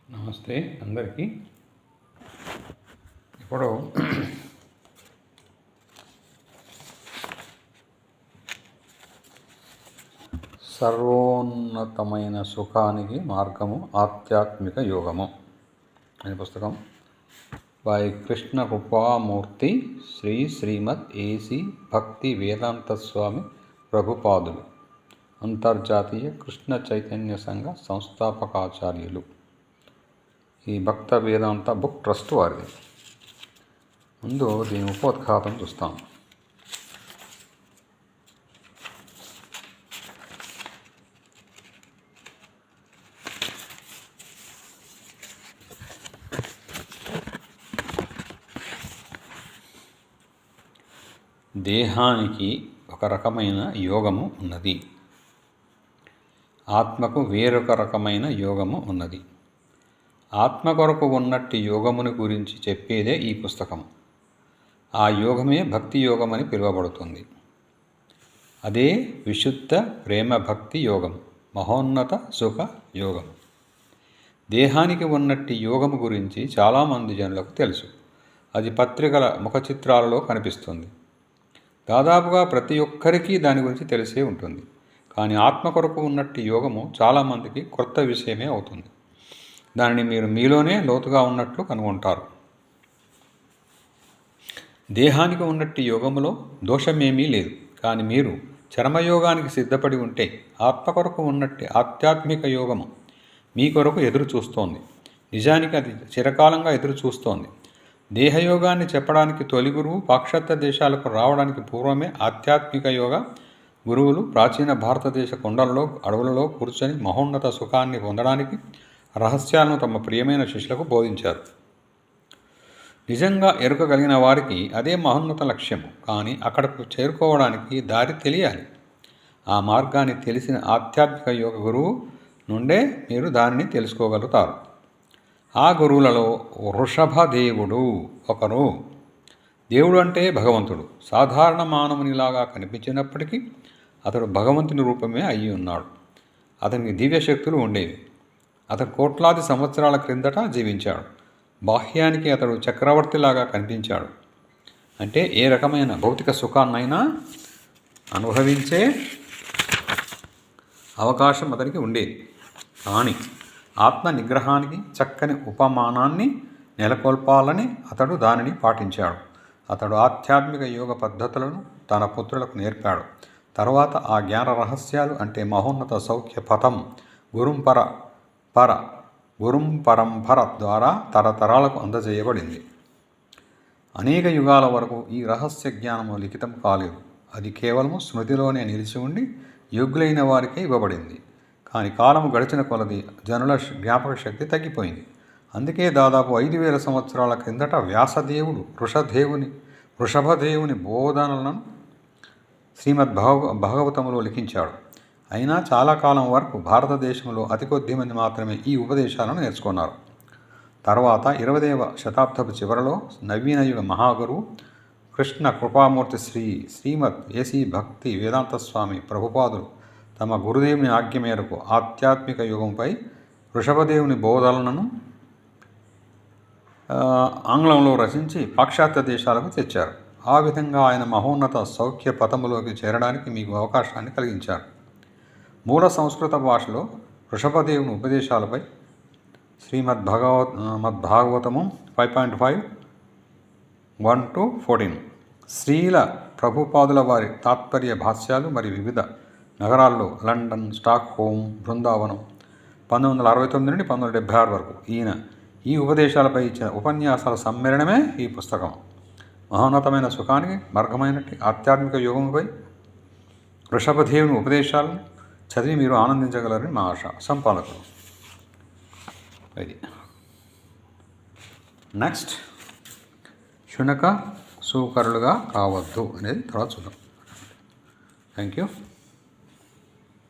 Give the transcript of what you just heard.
నమస్తే అందరికీ. ఇప్పుడు సర్వోన్నతమైన సుఖానికి మార్గము ఆధ్యాత్మిక యోగము అనే పుస్తకం బై కృష్ణ కృపామూర్తి శ్రీమద్ ఏసీ భక్తి వేదాంత స్వామి ప్రభుపాదులు, అంతర్జాతీయ కృష్ణ చైతన్య సంఘ సంస్థాపకాచార్యులు. ఈ భక్త వేదాంత బుక్ ట్రస్ట్ వారిది. ముందు దీని ఉపోద్ఘాతం చూస్తాం. దేహానికి ఒక రకమైన యోగము ఉన్నది, ఆత్మకు వేరొక రకమైన యోగము ఉన్నది. ఆత్మ కొరకు ఉన్నట్టి యోగముని గురించి చెప్పేదే ఈ పుస్తకం. ఆ యోగమే భక్తి యోగమని పిలువబడుతుంది. అదే విశుద్ధ ప్రేమ భక్తి యోగం, మహోన్నత సుఖ యోగం. దేహానికి ఉన్నట్టి యోగము గురించి చాలామంది జనులకు తెలుసు. అది పత్రికల ముఖ చిత్రాలలో కనిపిస్తుంది. దాదాపుగా ప్రతి ఒక్కరికి దాని గురించి తెలిసే ఉంటుంది. కానీ ఆత్మ కొరకు ఉన్నట్టి యోగము చాలామందికి కొత్త విషయమే అవుతుంది. దానిని మీరు మీలోనే లోతుగా ఉన్నట్లు కనుగొంటారు. దేహానికి ఉన్నట్టి యోగములో దోషమేమీ లేదు. కానీ మీరు చర్మయోగానికి సిద్ధపడి ఉంటే ఆత్మ కొరకు ఉన్నట్టి ఆధ్యాత్మిక యోగము మీ కొరకు ఎదురు చూస్తోంది. నిజానికి అది చిరకాలంగా ఎదురు చూస్తోంది. దేహయోగాన్ని చెప్పడానికి తొలి గురువు పాశ్చాత్య దేశాలకు రావడానికి పూర్వమే ఆధ్యాత్మిక యోగ గురువులు ప్రాచీన భారతదేశ కొండలలో అడవులలో కూర్చొని మహోన్నత సుఖాన్ని పొందడానికి రహస్యాలను తమ ప్రియమైన శిష్యులకు బోధించారు. నిజంగా ఎరుకగలిగిన వారికి అదే మహోన్నత లక్ష్యము. కానీ అక్కడకు చేరుకోవడానికి దారి తెలియాలి. ఆ మార్గాన్ని తెలిసిన ఆధ్యాత్మిక యోగ గురువు నుండే మీరు దానిని తెలుసుకోగలుగుతారు. ఆ గురువులలో వృషభదేవుడు ఒకరు. దేవుడు అంటే భగవంతుడు. సాధారణ మానవునిలాగా కనిపించినప్పటికీ అతడు భగవంతుని రూపమే అయి ఉన్నాడు. అతనికి దివ్యశక్తులు ఉండేవి. అతడు కోట్లాది సంవత్సరాల క్రిందట జీవించాడు. బాహ్యానికి అతడు చక్రవర్తిలాగా కనిపించాడు. అంటే ఏ రకమైన భౌతిక సుఖాన్నైనా అనుభవించే అవకాశం అతనికి ఉండేది. కానీ ఆత్మ నిగ్రహానికి చక్కని ఉపమానాన్ని నెలకొల్పాలని అతడు దానిని పాటించాడు. అతడు ఆధ్యాత్మిక యోగ పద్ధతులను తన పుత్రులకు నేర్పాడు. తర్వాత ఆ జ్ఞాన రహస్యాలు అంటే మహోన్నత సౌఖ్య పథం గురుం పరంపర ద్వారా తరతరాలకు అందజేయబడింది. అనేక యుగాల వరకు ఈ రహస్య జ్ఞానము లిఖితం కాలేదు. అది కేవలము స్మృతిలోనే నిలిచి ఉండి యోగ్యులైన వారికే ఇవ్వబడింది. కానీ కాలము గడిచిన కొలది జనుల జ్ఞాపక శక్తి తగ్గిపోయింది. అందుకే దాదాపు 5000 సంవత్సరాల క్రిందట వ్యాసదేవుడు వృషభదేవుని బోధనలను శ్రీమద్ భాగవతములో లిఖించాడు. అయినా చాలా కాలం వరకు భారతదేశంలో అతి కొద్ది మంది మాత్రమే ఈ ఉపదేశాలను నేర్చుకున్నారు. తర్వాత 20వ శతాబ్దపు చివరలో నవీన యుగ మహాగురువు కృష్ణ కృపామూర్తి శ్రీమద్ ఏసీ భక్తి వేదాంత స్వామి ప్రభుపాదులు తమ గురుదేవుని ఆజ్ఞ మేరకు ఆధ్యాత్మిక యుగంపై వృషభదేవుని బోధనలను ఆంగ్లంలో రచించి పాశ్చాత్య దేశాలకు తెచ్చారు. ఆ విధంగా ఆయన మహోన్నత సౌఖ్య పథములోకి చేరడానికి మీకు అవకాశాన్ని కలిగించారు. మూల సంస్కృత భాషలో వృషభదేవుని ఉపదేశాలపై భాగవతము 5.5 1-14 శ్రీల ప్రభుపాదుల వారి తాత్పర్య భాష్యాలు మరియు వివిధ నగరాల్లో లండన్, స్టాక్హోమ్, బృందావనం 1969 నుండి 1976 వరకు ఈయన ఈ ఉపదేశాలపై ఇచ్చిన ఉపన్యాసాల సమ్మేళనమే ఈ పుస్తకం. మహోన్నతమైన సుఖానికి మార్గమైనట్టి ఆధ్యాత్మిక యోగంపై వృషభదేవుని ఉపదేశాలను చదివి మీరు ఆనందించగలరని మా ఆశ. సంపాదకులు ఇది. నెక్స్ట్, శునక సూకరులుగా కావద్దు అనేది తర్వాత చూద్దాం. Thank you.